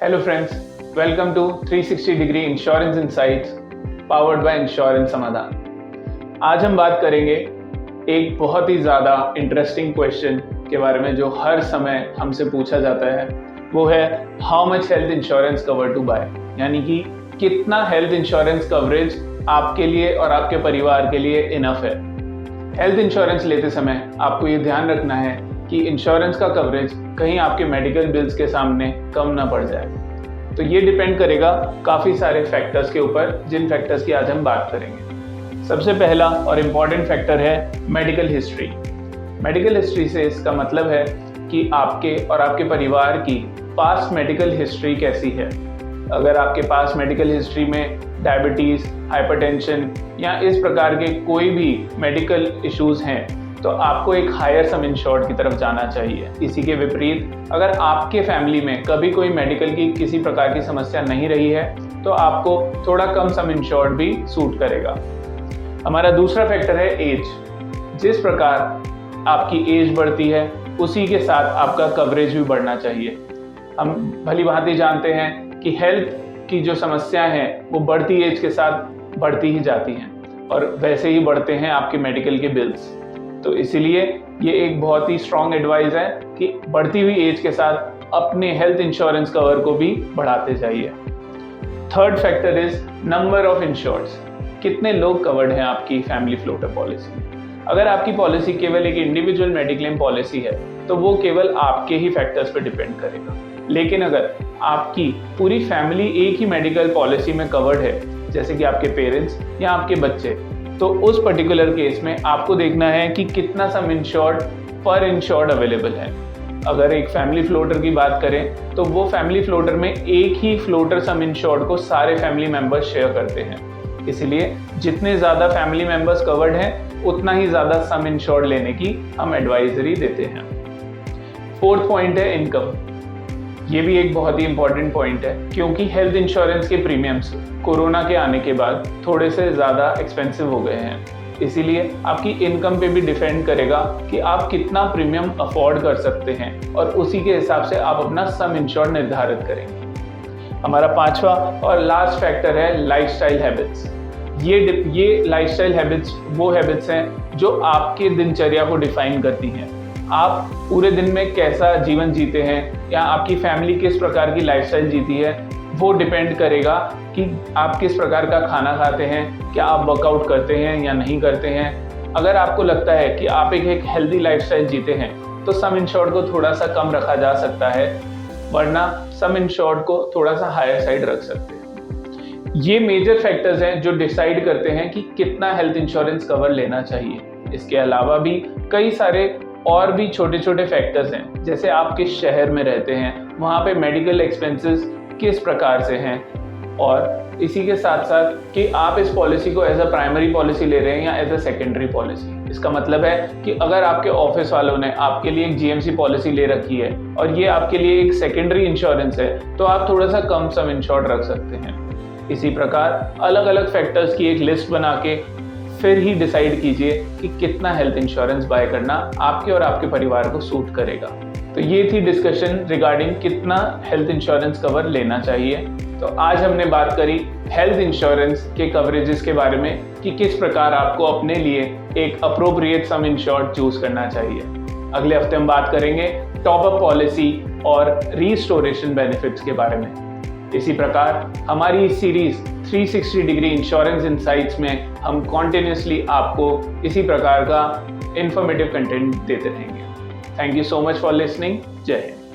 Hello friends, welcome to 360 degree insurance insights powered by insurance Samadhan. आज हम बात करेंगे एक बहुत ही ज़्यादा इंटरेस्टिंग क्वेश्चन के बारे में जो हर समय हमसे पूछा जाता है। वो है how much health insurance cover to buy, यानी कि कितना हेल्थ इंश्योरेंस कवरेज आपके लिए और आपके परिवार के लिए इनफ है। हेल्थ इंश्योरेंस लेते समय आपको ये ध्यान रखना है कि इंश्योरेंस का कवरेज कहीं आपके मेडिकल बिल्स के सामने कम ना पड़ जाए। तो ये डिपेंड करेगा काफ़ी सारे फैक्टर्स के ऊपर, जिन फैक्टर्स की आज हम बात करेंगे। सबसे पहला और इम्पॉर्टेंट फैक्टर है मेडिकल हिस्ट्री। मेडिकल हिस्ट्री से इसका मतलब है कि आपके और आपके परिवार की पास्ट मेडिकल हिस्ट्री कैसी है। अगर आपके पास मेडिकल हिस्ट्री में डायबिटीज़, हाइपरटेंशन या इस प्रकार के कोई भी मेडिकल इश्यूज़ हैं तो आपको एक हायर सम इंश्योर्ड की तरफ जाना चाहिए। इसी के विपरीत अगर आपके फैमिली में कभी कोई मेडिकल की किसी प्रकार की समस्या नहीं रही है तो आपको थोड़ा कम सम इंश्योर्ड भी सूट करेगा। हमारा दूसरा फैक्टर है एज। जिस प्रकार आपकी एज बढ़ती है उसी के साथ आपका कवरेज भी बढ़ना चाहिए। हम भली भांति जानते हैं कि हेल्थ की जो समस्याएं हैं वो बढ़ती एज के साथ बढ़ती ही जाती हैं और वैसे ही बढ़ते हैं आपके मेडिकल के बिल्स। तो इसीलिए ये एक बहुत ही स्ट्रॉन्ग एडवाइस है कि बढ़ती हुई एज के साथ अपने हेल्थ इंश्योरेंस कवर को भी बढ़ाते जाइए। Third factor is number of insureds. कितने लोग कवर्ड हैं आपकी फैमिली फ्लोटर पॉलिसी में। अगर आपकी पॉलिसी केवल एक इंडिविजुअल मेडिक्लेम पॉलिसी है तो वो केवल आपके ही फैक्टर्स पर डिपेंड करेगा। लेकिन अगर आपकी पूरी फैमिली एक ही मेडिकल पॉलिसी में कवर्ड है, जैसे कि आपके पेरेंट्स या आपके बच्चे, तो उस पर्टिकुलर केस में आपको देखना है कि कितना सम इंश्योर्ड पर इंश्योर्ड अवेलेबल है। अगर एक फैमिली फ्लोटर की बात करें तो वो फैमिली फ्लोटर में एक ही फ्लोटर सम इंश्योर्ड को सारे फैमिली मेंबर्स शेयर करते हैं। इसलिए जितने ज़्यादा फैमिली मेंबर्स कवर्ड हैं उतना ही ज़्यादा सम इंश्योर्ड लेने की हम एडवाइजरी देते हैं। फोर्थ पॉइंट है इनकम। ये भी एक बहुत ही इंपॉर्टेंट पॉइंट है क्योंकि हेल्थ इंश्योरेंस के प्रीमियम्स कोरोना के आने के बाद थोड़े से ज़्यादा एक्सपेंसिव हो गए हैं। इसीलिए आपकी इनकम पे भी डिपेंड करेगा कि आप कितना प्रीमियम अफोर्ड कर सकते हैं और उसी के हिसाब से आप अपना सम इंश्योर्ड निर्धारित करेंगे। हमारा पांचवा और लास्ट फैक्टर है लाइफस्टाइल हैबिट्स। ये लाइफस्टाइल हैबिट्स वो हैबिट्स हैं जो आपके दिनचर्या को डिफाइन करती हैं। आप पूरे दिन में कैसा जीवन जीते हैं या आपकी फैमिली किस प्रकार की लाइफस्टाइल जीती है, वो डिपेंड करेगा कि आप किस प्रकार का खाना खाते हैं, क्या आप वर्कआउट करते हैं या नहीं करते हैं। अगर आपको लगता है कि आप एक हेल्दी लाइफस्टाइल जीते हैं तो सम इंश्योर्ड को थोड़ा सा कम रखा जा सकता है, वरना सम इंश्योर्ड को थोड़ा सा हायर साइड रख सकते हैं। ये मेजर फैक्टर्स हैं जो डिसाइड करते हैं कि कितना हेल्थ इंश्योरेंस कवर लेना चाहिए। इसके अलावा भी कई सारे और भी छोटे छोटे फैक्टर्स हैं, जैसे आप किस शहर में रहते हैं, वहाँ पे मेडिकल एक्सपेंसेस किस प्रकार से हैं, और इसी के साथ साथ कि आप इस पॉलिसी को एज अ प्राइमरी पॉलिसी ले रहे हैं या एज अ सेकेंडरी पॉलिसी। इसका मतलब है कि अगर आपके ऑफिस वालों ने आपके लिए एक जीएमसी पॉलिसी ले रखी है और ये आपके लिए एक सेकेंडरी इंश्योरेंस है तो आप थोड़ा सा कम सम इंश्योर्ड रख सकते हैं। इसी प्रकार अलग अलग फैक्टर्स की एक लिस्ट बना के फिर ही डिसाइड कीजिए कि कितना हेल्थ इंश्योरेंस बाय करना आपके और आपके परिवार को सूट करेगा। तो ये थी डिस्कशन रिगार्डिंग कितना हेल्थ इंश्योरेंस कवर लेना चाहिए। तो आज हमने बात करी हेल्थ इंश्योरेंस के कवरेजेस के बारे में कि किस प्रकार आपको अपने लिए एक अप्रोप्रिएट सम इंश्योर्ड चूज करना चाहिए। अगले हफ्ते हम बात करेंगे टॉप अप पॉलिसी और रीस्टोरेशन बेनिफिट्स के बारे में। इसी प्रकार हमारी इस सीरीज 360 डिग्री इंश्योरेंस इनसाइट्स में हम कॉन्टिन्यूसली आपको इसी प्रकार का इंफॉर्मेटिव कंटेंट देते रहेंगे। Thank you so much for listening. जय हिंद।